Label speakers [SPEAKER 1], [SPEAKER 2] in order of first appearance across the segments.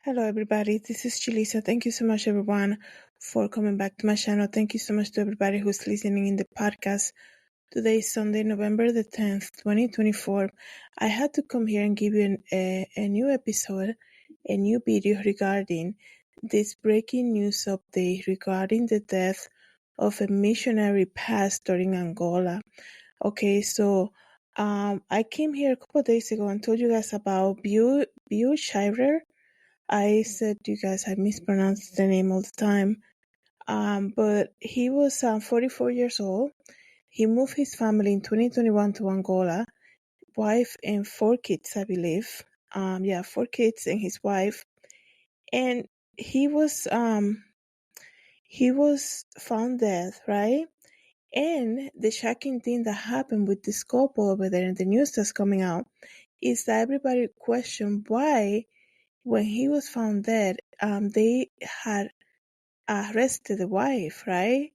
[SPEAKER 1] Hello, everybody. This is Julissa. Thank you so much, everyone, for coming back to my channel. Thank you so much to everybody who's listening in the podcast. Today is Sunday, November the 10th, 2024. I had to come here and give you a new episode, a new video regarding this breaking news update regarding the death of a missionary pastor in Angola. Okay, so I came here a couple of days ago and told you guys about Bill Shirer. I said you guys I mispronounced the name all the time. But he was 44 years old. He moved his family in 2021 to Angola, wife and 4 kids, I believe. 4 kids and his wife. And he was found dead, right? And the shocking thing that happened with this couple over there and the news that's coming out is that everybody questioned why, when he was found dead, they had arrested the wife, right?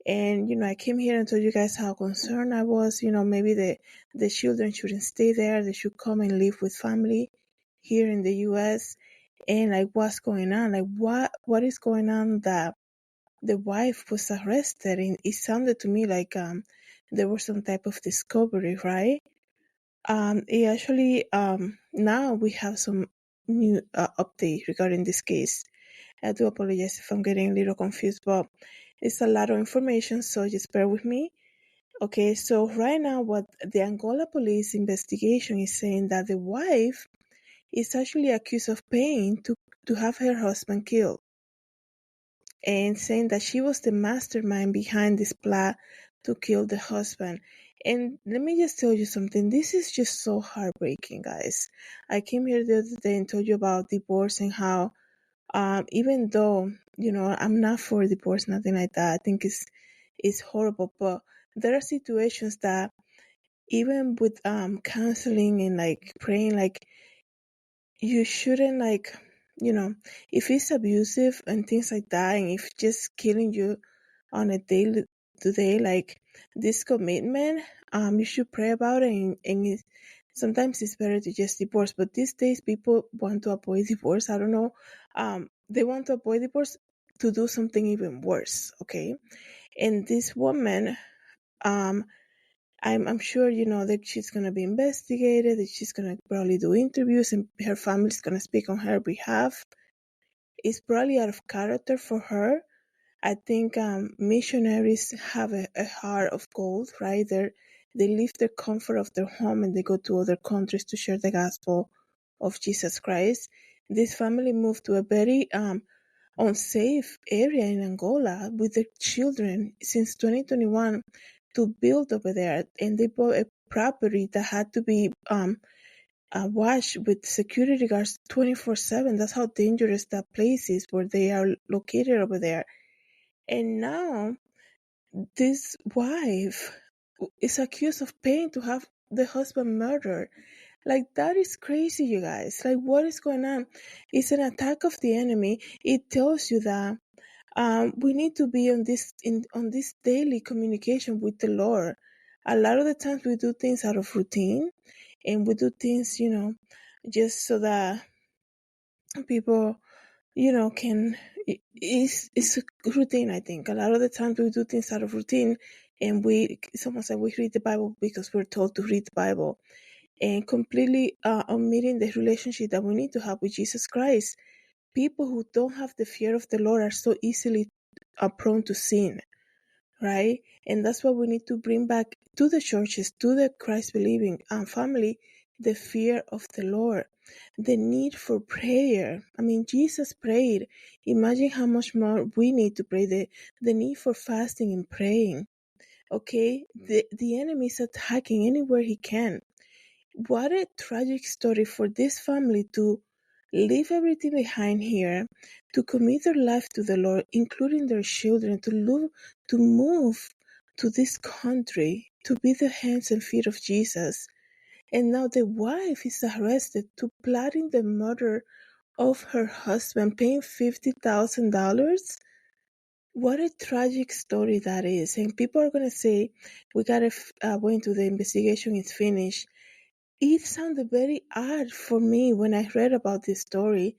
[SPEAKER 1] And, I came here and told you guys how concerned I was. Maybe the children shouldn't stay there. They should come and live with family here in the U.S. And like, what's going on? Like, what is going on that the wife was arrested? And it sounded to me like there was some type of discovery, right? It actually, now we have some new update regarding this case. I do apologize if I'm getting a little confused, but it's a lot of information, so just bear with me. Okay, so right now what the Angola police investigation is saying that the wife is actually accused of paying to have her husband killed, and saying that she was the mastermind behind this plot to kill the husband. And let me just tell you something. This is just so heartbreaking, guys. I came here the other day and told you about divorce and how even though, I'm not for divorce, nothing like that. I think it's horrible, but there are situations that even with counseling and like praying, like you shouldn't, like, if it's abusive and things like that, and if just killing you on a daily to day, like this commitment, you should pray about it, and sometimes it's better to just divorce. But these days people want to avoid divorce. I don't know. They want to avoid divorce to do something even worse. Okay. And this woman, I'm sure that she's gonna be investigated, that she's gonna probably do interviews, and her family's gonna speak on her behalf. It's probably out of character for her. I think missionaries have a heart of gold, right? They leave the comfort of their home and they go to other countries to share the gospel of Jesus Christ. This family moved to a very unsafe area in Angola with their children since 2021 to build over there, and they bought a property that had to be watched with security guards 24/7. That's how dangerous that place is where they are located over there. And now this wife is accused of paying to have the husband murdered. Like, that is crazy, you guys. Like, what is going on? It's an attack of the enemy. It tells you that we need to be on this daily communication with the Lord. A lot of the times we do things out of routine, and we do things, just so that people, can. It's a routine. I think a lot of the times we do things out of routine, and someone said we read the Bible because we're told to read the Bible, and completely omitting the relationship that we need to have with Jesus Christ. People who don't have the fear of the Lord are so easily prone to sin, right? And that's why we need to bring back to the churches, to the Christ believing family, the fear of the Lord, the need for prayer. I mean, Jesus prayed. Imagine how much more we need to pray. The need for fasting and praying. Okay, the enemy is attacking anywhere he can. What a tragic story for this family to leave everything behind here, to commit their life to the Lord, including their children, to move to this country, to be the hands and feet of Jesus. And now the wife is arrested to plotting the murder of her husband, paying $50,000. What a tragic story that is. And people are going to say, we got to wait until the investigation is finished. It sounded very odd for me when I read about this story.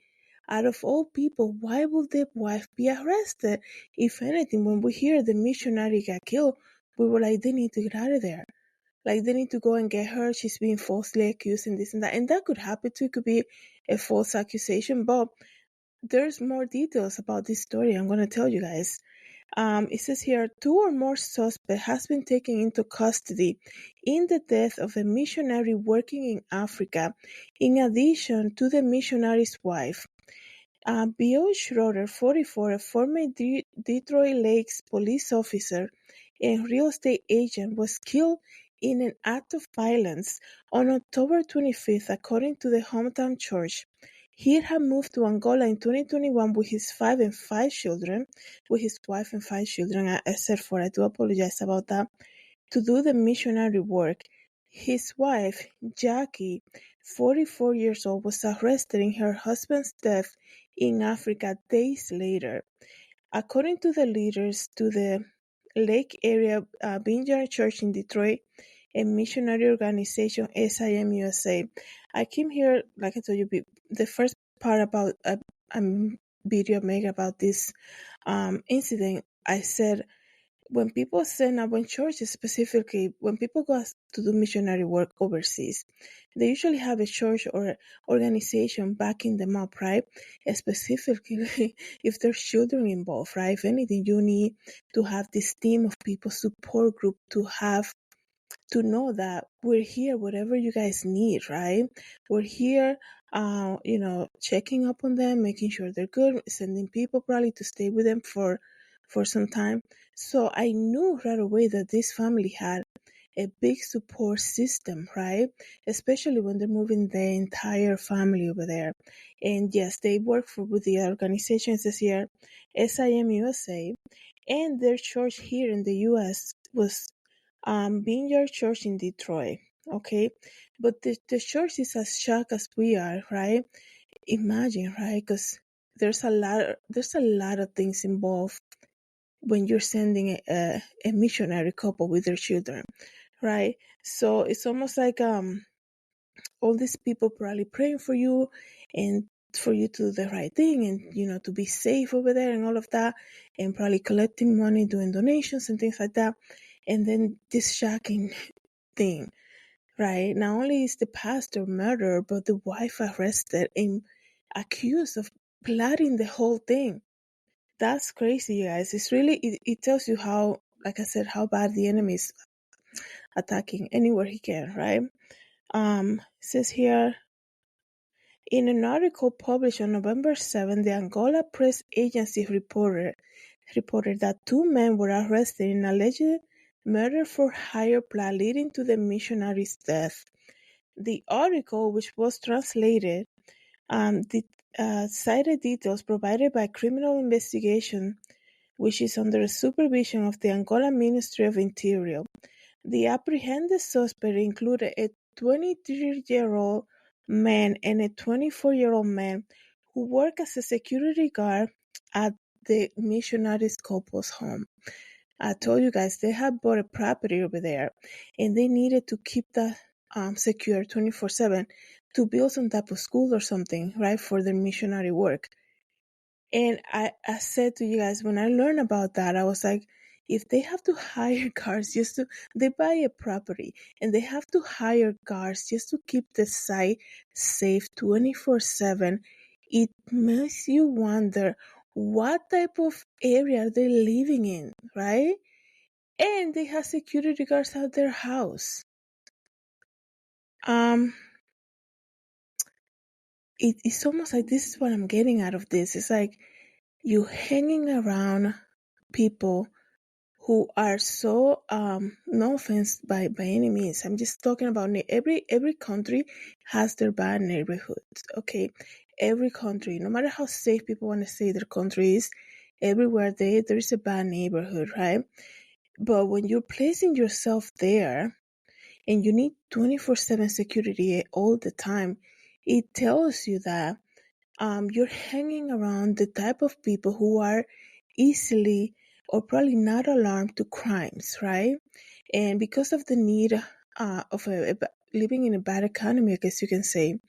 [SPEAKER 1] Out of all people, why would the wife be arrested? If anything, when we hear the missionary got killed, we were like, they need to get out of there. Like, they need to go and get her. She's being falsely accused and this and that. And that could happen too. It could be a false accusation. But there's more details about this story I'm going to tell you guys. It says here, 2 or more suspects has been taken into custody in the death of a missionary working in Africa, in addition to the missionary's wife. Bill Schroeder, 44, a former Detroit Lakes police officer and real estate agent, was killed in an act of violence on October 25th, according to the hometown church. He had moved to Angola in 2021 with his wife and 5 children. I said 4. I do apologize about that. To do the missionary work. His wife, Jackie, 44 years old, was arrested in her husband's death in Africa days later. According to the leaders to the Lake Area Vineyard Church in Detroit, a missionary organization, SIM USA. I came here, like I told you, the first part about a video I made about this incident. I said, when people send out, when churches specifically, when people go to do missionary work overseas, they usually have a church or organization backing them up, right? Specifically, if there's children involved, right? If anything, you need to have this team of people, support group, to know that we're here, whatever you guys need, right? We're here, checking up on them, making sure they're good, sending people probably to stay with them for some time. So I knew right away that this family had a big support system, right? Especially when they're moving the entire family over there. And yes, they work with the organizations this year, SIM USA, and their church here in the US was Vineyard Church in Detroit. Okay, but the church is as shocked as we are, right? Imagine, right? Because there's a lot of things involved when you're sending a missionary couple with their children, right? So it's almost like all these people probably praying for you and for you to do the right thing and to be safe over there and all of that, and probably collecting money, doing donations and things like that. And then this shocking thing, right? Not only is the pastor murdered, but the wife arrested and accused of plotting the whole thing. That's crazy, you guys. It tells you how, like I said, how bad the enemy is attacking anywhere he can, right? It says here, in an article published on November 7, the Angola Press Agency reported that 2 men were arrested in alleged murder for hire plot leading to the missionary's death. The article, which was translated, cited details provided by Criminal Investigation, which is under the supervision of the Angola Ministry of Interior. The apprehended suspect included a 23-year-old man and a 24-year-old man who worked as a security guard at the missionary's couple's home. I told you guys they had bought a property over there and they needed to keep that secure 24/7 to build some type of school or something, right, for their missionary work. And I said to you guys, when I learned about that, I was like, if they have to hire guards they buy a property and they have to hire guards just to keep the site safe 24/7, it makes you wonder what type of area they're living in, right? And they have security guards at their house. It's almost like this is what I'm getting out of this. It's like you hanging around people who are so no offense by any means. I'm just talking about every country has their bad neighborhoods. Okay, every country, no matter how safe people want to say their country is, everywhere there is a bad neighborhood, right? But when you're placing yourself there and you need 24/7 security all the time, it tells you that you're hanging around the type of people who are easily or probably not alarmed to crimes, right? And because of the need of living in a bad economy, I guess you can say,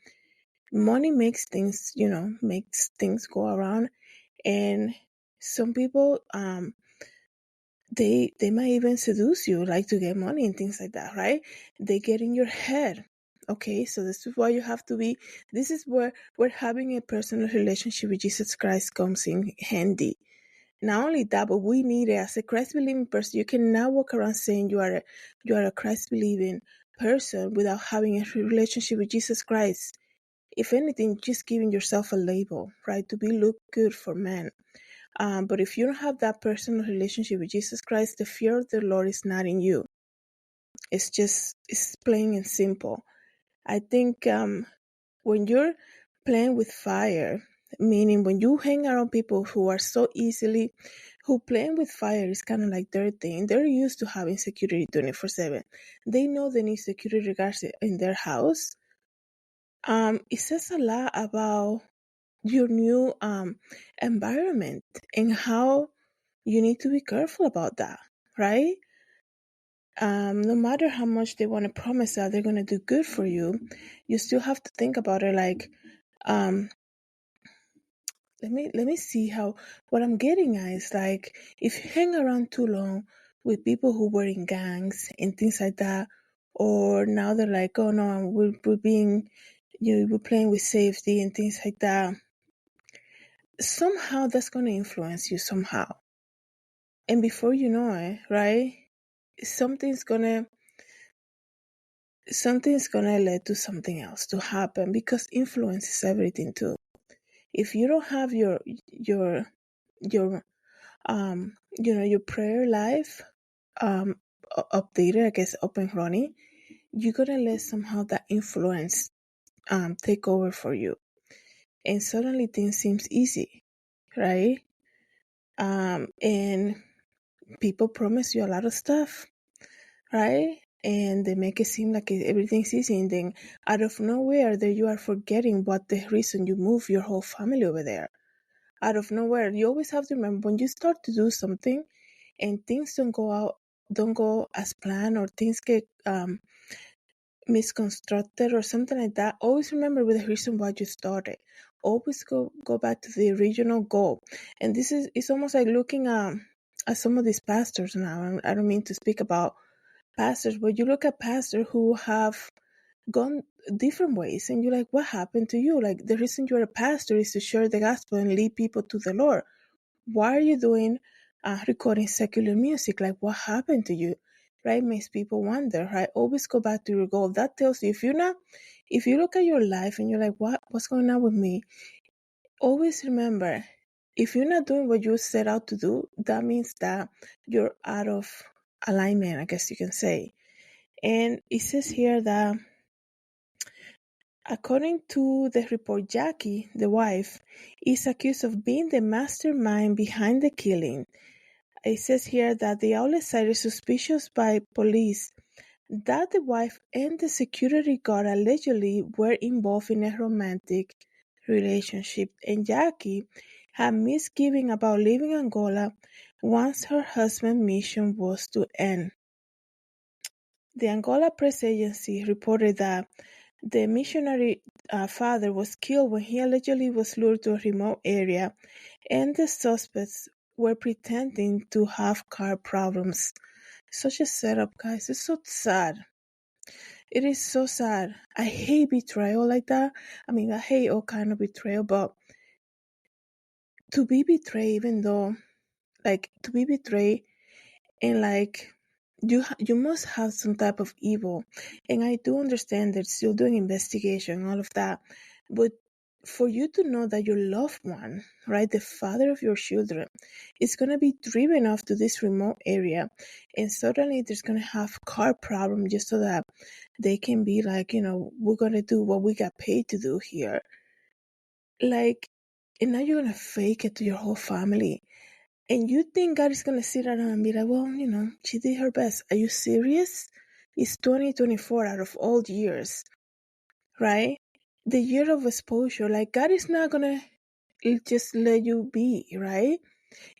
[SPEAKER 1] Money makes things, makes things go around. And some people, they might even seduce you, like to get money and things like that, right? They get in your head. Okay, so this is why you have to be. This is where having a personal relationship with Jesus Christ comes in handy. Not only that, but we need it as a Christ believing person. You cannot walk around saying you are a Christ believing person without having a relationship with Jesus Christ. If anything, just giving yourself a label, right, to be look good for men. But if you don't have that personal relationship with Jesus Christ, the fear of the Lord is not in you. It's plain and simple. I think when you're playing with fire, meaning when you hang around people who are who playing with fire is kind of like their thing. They're used to having security 24/7. They know they need security guards in their house. It says a lot about your new environment and how you need to be careful about that, right? No matter how much they want to promise that they're going to do good for you, you still have to think about it like, um, let me see how what I'm getting at is like if you hang around too long with people who were in gangs and things like that, or now they're like, oh no, we're being, we're playing with safety and things like that. Somehow that's going to influence you somehow, and before you know it, right? Something's gonna lead to something else to happen because influence is everything too. If you don't have your your prayer life updated, I guess up and running, you're gonna let somehow that influence take over for you, and suddenly things seems easy, right? And people promise you a lot of stuff, right? And they make it seem like everything's easy, and then out of nowhere, there you are forgetting what the reason you move your whole family over there. Out of nowhere, you always have to remember when you start to do something, and things don't go as planned, or things get misconstructed or something like that. Always remember with the reason why you started. Always go back to the original goal. And this is it's almost like looking at some of these pastors now. And I don't mean to speak about pastors, but you look at pastors who have gone different ways, and you're like, what happened to you? Like, the reason you're a pastor is to share the gospel and lead people to the Lord. Why are you doing recording secular music? Like, what happened to you? Right? Makes people wonder, right? Always go back to your goal. That tells you, if you look at your life and you're like, what's going on with me? Always remember, if you're not doing what you set out to do, that means that you're out of alignment, I guess you can say. And it says here that according to the report, Jackie, the wife, is accused of being the mastermind behind the killing. It says here that the outlet cited suspicious by police that the wife and the security guard allegedly were involved in a romantic relationship, and Jackie had misgiving about leaving Angola once her husband's mission was to end. The Angola press agency reported that the missionary father was killed when he allegedly was lured to a remote area, and the suspects were pretending to have car problems. Such a setup, guys. It's so sad. It is so sad. I hate betrayal like that. I mean, I hate all kind of betrayal, but to be betrayed, even though, like, to be betrayed and like you must have some type of evil, and I do understand that still doing investigation and all of that, but for you to know that your loved one, right, the father of your children, is going to be driven off to this remote area, and suddenly there's going to have car problem just so that they can be like, we're going to do what we got paid to do here, like, and now you're going to fake it to your whole family. And you think God is going to sit around and be like, well, she did her best. Are you serious? It's 2024 out of all years, right? The year of exposure. Like, God is not going to just let you be, right?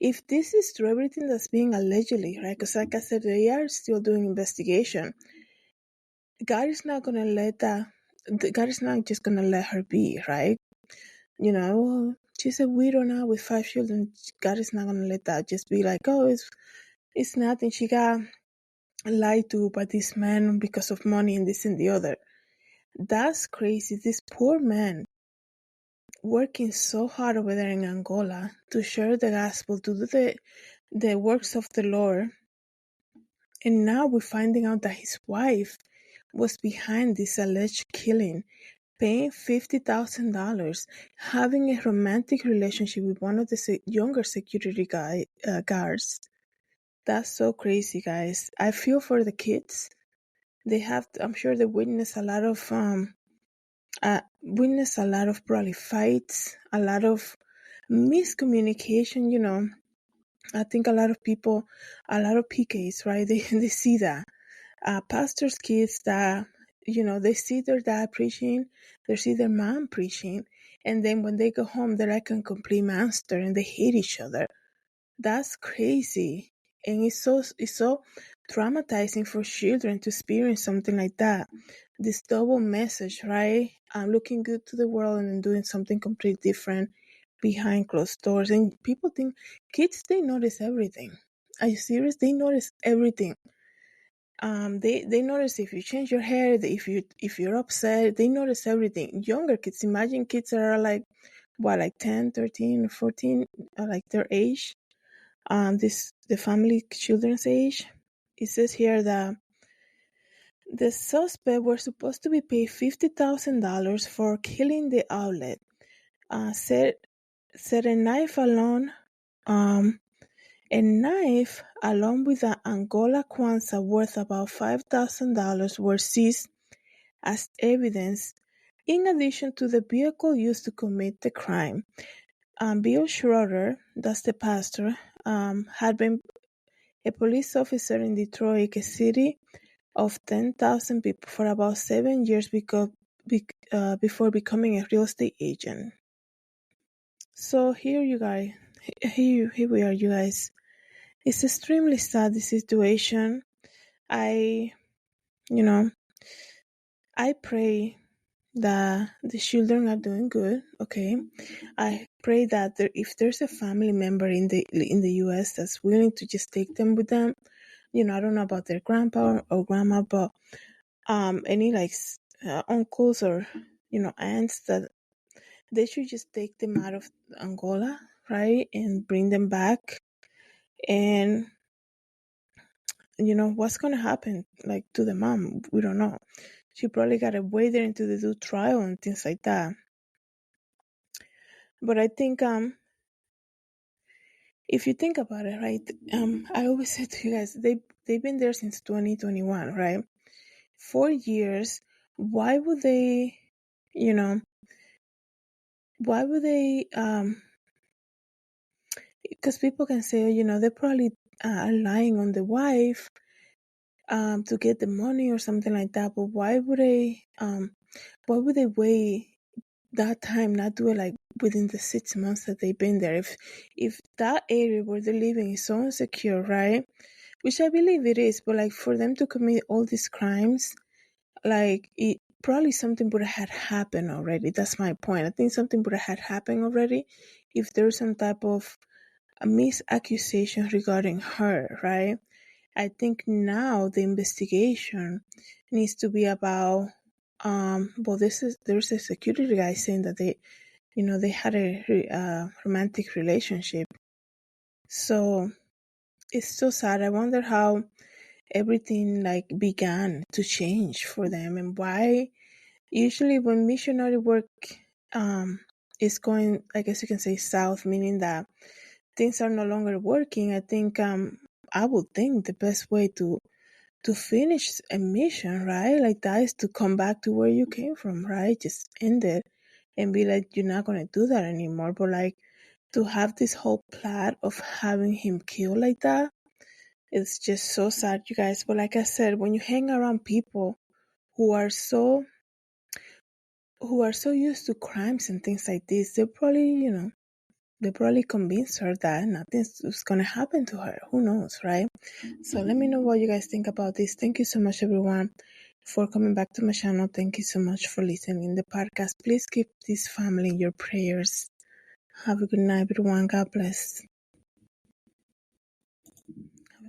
[SPEAKER 1] If this is true, everything that's being allegedly, right? Because like I said, they are still doing investigation. God is not going to let God is not just gonna let her be, right? Well, she's a widow now with 5 children. God is not gonna let that just be like, oh, it's nothing. She got lied to by this man because of money and this and the other. That's crazy. This poor man working so hard over there in Angola to share the gospel, to do the works of the Lord. And now we're finding out that his wife was behind this alleged killing, paying $50,000, having a romantic relationship with one of the younger security guards. That's so crazy, guys. I feel for the kids. I'm sure they witness a lot of probably fights, a lot of miscommunication. I think a lot of people, a lot of PKs, right? They see that pastors' kids that they see their dad preaching, they see their mom preaching, and then when they go home, they're like a complete monster and they hate each other. That's crazy, and it's so traumatizing for children to experience something like that. This double message, right? I'm looking good to the world and then doing something completely different behind closed doors. And people think kids, they notice everything. Are you serious? They notice everything. They notice if you change your hair, if you're upset, they notice everything. Younger kids, imagine kids that are like what, like 10, 13, 14, like their age. The family children's age. It says here that the suspect were supposed to be paid $50,000 for killing the outlet. Said a knife along with an Angola kwanza worth about $5,000 were seized as evidence, in addition to the vehicle used to commit the crime. Bill Schroeder, that's the pastor, had been a police officer in Detroit, a city of 10,000 people, for about 7 years before becoming a real estate agent. So here we are, you guys. It's extremely sad, the situation. I pray that the children are doing good. Okay, I pray that if there's a family member in the U.S. that's willing to just take them with them, I don't know about their grandpa or grandma, but any like uncles or aunts, that they should just take them out of Angola, right, and bring them back. And what's gonna happen, like, to the mom? We don't know. She probably got to wait there until they do trial and things like that. But I think if you think about it, right, I always say to you guys, they've been there since 2021, right? 4 years. Why would they, why would they, because people can say, they probably are lying on the wife to get the money or something like that. But why would they wait that time, not do it like within the 6 months that they've been there? If that area where they're living is so insecure, right? Which I believe it is, but like for them to commit all these crimes, like probably something would have had happened already. That's my point. I think something would have had happened already if there's some type of a misaccusation regarding her, right? I think now the investigation needs to be about well, there's a security guy saying that they had a romantic relationship. So it's so sad. I wonder how everything like began to change for them, and why usually when missionary work is going, I guess you can say, south, meaning that things are no longer working. I think I would think the best way to finish a mission, right, like that, is to come back to where you came from, right? Just end it and be like, you're not gonna do that anymore. But like, to have this whole plot of having him killed like that, it's just so sad, you guys. But like I said, when you hang around people who are so used to crimes and things like this, they probably convince her that nothing's gonna happen to her. Who knows, right? So let me know what you guys think about this. Thank you so much, everyone, for coming back to my channel. Thank you so much for listening the podcast. Please keep this family in your prayers. Have a good night, everyone. God bless.